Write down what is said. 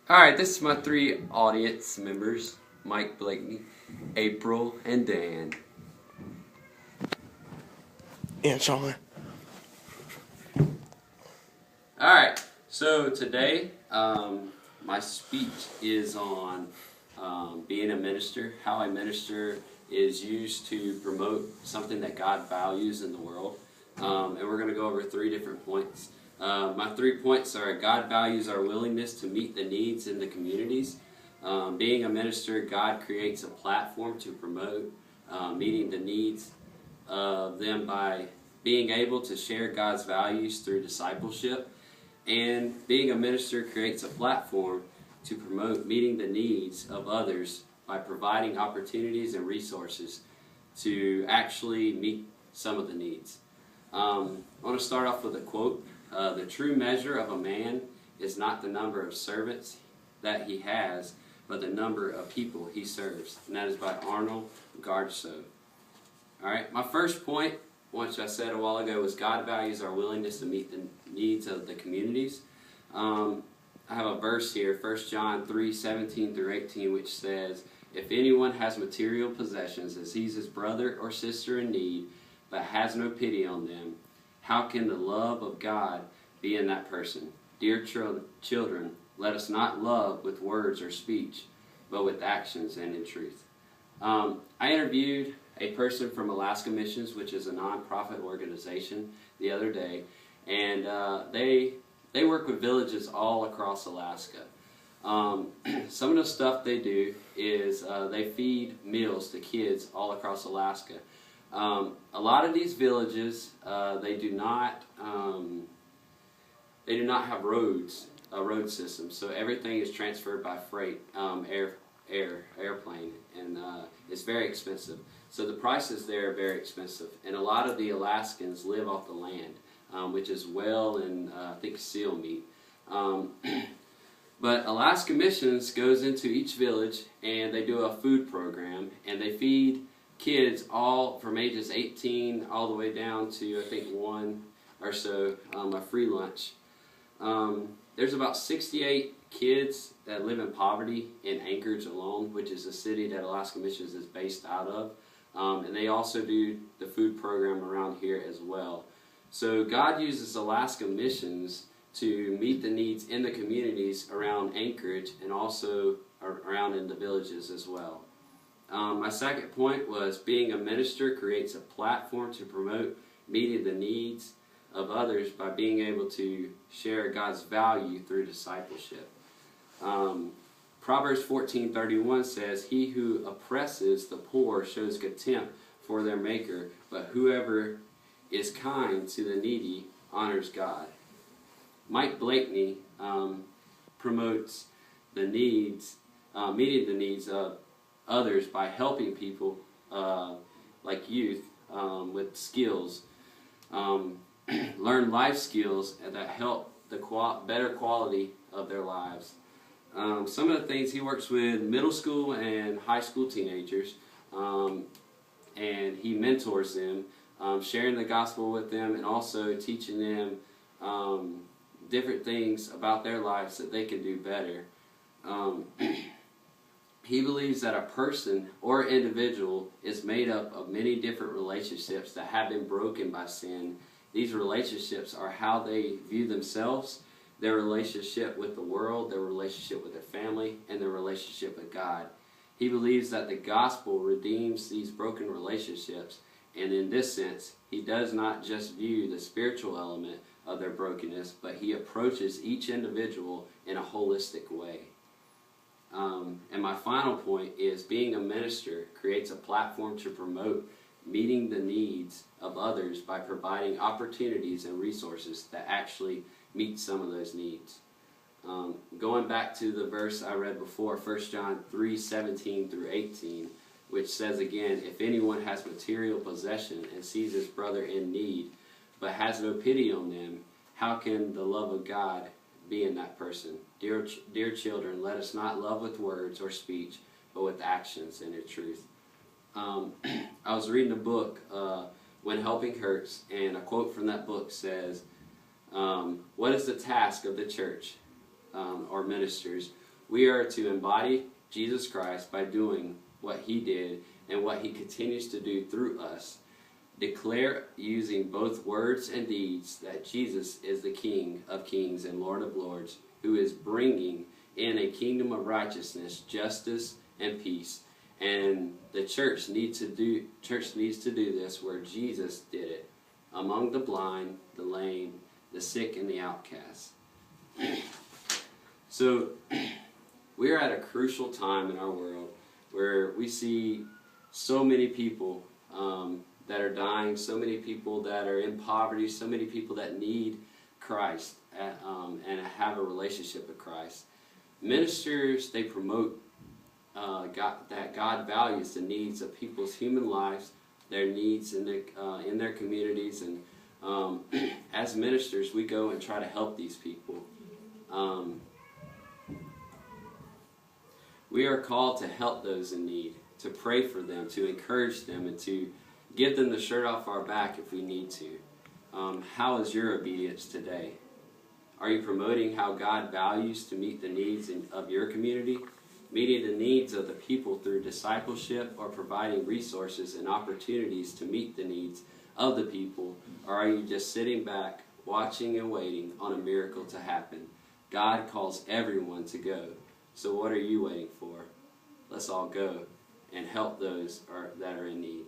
Alright, this is my three audience members, Mike, Blakley, April, and Dan. And Sean. Alright, so today my speech is on being a minister. How a minister is used to promote something that God values in the world. And we're going to go over 3 different points. My 3 points are: God values our willingness to meet the needs in the communities. Being a minister, God creates a platform to promote meeting the needs of them by being able to share God's values through discipleship. And being a minister creates a platform to promote meeting the needs of others by providing opportunities and resources to actually meet some of the needs. I want to start off with a quote. The true measure of a man is not the number of servants that he has, but the number of people he serves. And that is by Arnold Gardso. Alright, my first point, which I said a while ago, was God values our willingness to meet the needs of the communities. I have a verse here, 1 John 3:17 through 18, which says, "If anyone has material possessions and sees his brother or sister in need, but has no pity on them, how can the love of God be in that person? Dear children, let us not love with words or speech, but with actions and in truth." I interviewed a person from Alaska Missions, which is a non-profit organization, the other day, and they work with villages all across Alaska. Some of the stuff they do is they feed meals to kids all across Alaska. A lot of these villages, they do not have roads, a road system, so everything is transferred by freight, airplane, and it's very expensive. So the prices there are very expensive, and a lot of the Alaskans live off the land, which is whale and I think seal meat. But Alaska Missions goes into each village and they do a food program, and they feed kids all from ages 18 all the way down to I think 1 or so, a free lunch. There's about 68 kids that live in poverty in Anchorage alone, which is a city that Alaska Missions is based out of. And they also do the food program around here as well. So God uses Alaska Missions to meet the needs in the communities around Anchorage and also around in the villages as well. My second point was being a minister creates a platform to promote meeting the needs of others by being able to share God's value through discipleship. Proverbs 14:31 says, "He who oppresses the poor shows contempt for their maker, but whoever is kind to the needy honors God." Mike Blakley promotes the needs, meeting the needs of others by helping people like youth with skills, learn life skills that help the better quality of their lives. Some of the things, he works with middle school and high school teenagers, and he mentors them, sharing the gospel with them and also teaching them different things about their lives that they can do better. He believes that a person or individual is made up of many different relationships that have been broken by sin. These relationships are how they view themselves, their relationship with the world, their relationship with their family, and their relationship with God. He believes that the gospel redeems these broken relationships, and in this sense, he does not just view the spiritual element of their brokenness, but he approaches each individual in a holistic way. And my final point is being a minister creates a platform to promote meeting the needs of others by providing opportunities and resources that actually meet some of those needs. Going back to the verse I read before, 1 John 3:17 through 18, which says again, "If anyone has material possession and sees his brother in need, but has no pity on them, how can the love of God be in that person? Dear children, let us not love with words or speech, but with actions and in truth." I was reading a book, When Helping Hurts, and a quote from that book says, "What is the task of the church or ministers? We are to embody Jesus Christ by doing what he did and what he continues to do through us. Declare using both words and deeds that Jesus is the King of Kings and Lord of Lords, who is bringing in a kingdom of righteousness, justice, and peace. And the church needs to do this where Jesus did it, among the blind, the lame, the sick, and the outcasts. So we are at a crucial time in our world where we see so many people that are dying, so many people that are in poverty, so many people that need Christ and have a relationship with Christ. Ministers, they promote that God values the needs of people's human lives, their needs in their communities, and as ministers, we go and try to help these people. We are called to help those in need, to pray for them, to encourage them, and to give them the shirt off our back if we need to. How is your obedience today? Are you promoting how God values to meet the needs of your community? Meeting the needs of the people through discipleship, or providing resources and opportunities to meet the needs of the people? Or are you just sitting back, watching and waiting on a miracle to happen? God calls everyone to go. So what are you waiting for? Let's all go and help those that are in need.